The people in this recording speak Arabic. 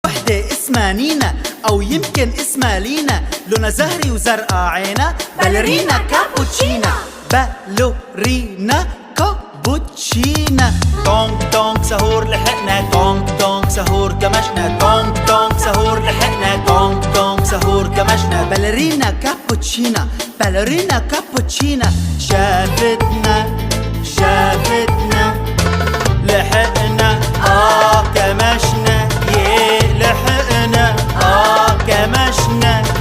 وحدة اسمها نينا أو يمكن اسمها لينا، لونها زهري وزرقاء عينا، باليرينا كابوتشينا. بالورينا كابوتشينا. تونك تونك سهور لحقنا، تونك تونك سهور كمشنا، تونك تونك سهور لحقنا، تونك تونك سهور كمشنا. باليرينا كابوتشينا، باليرينا كابوتشينا. شافتنا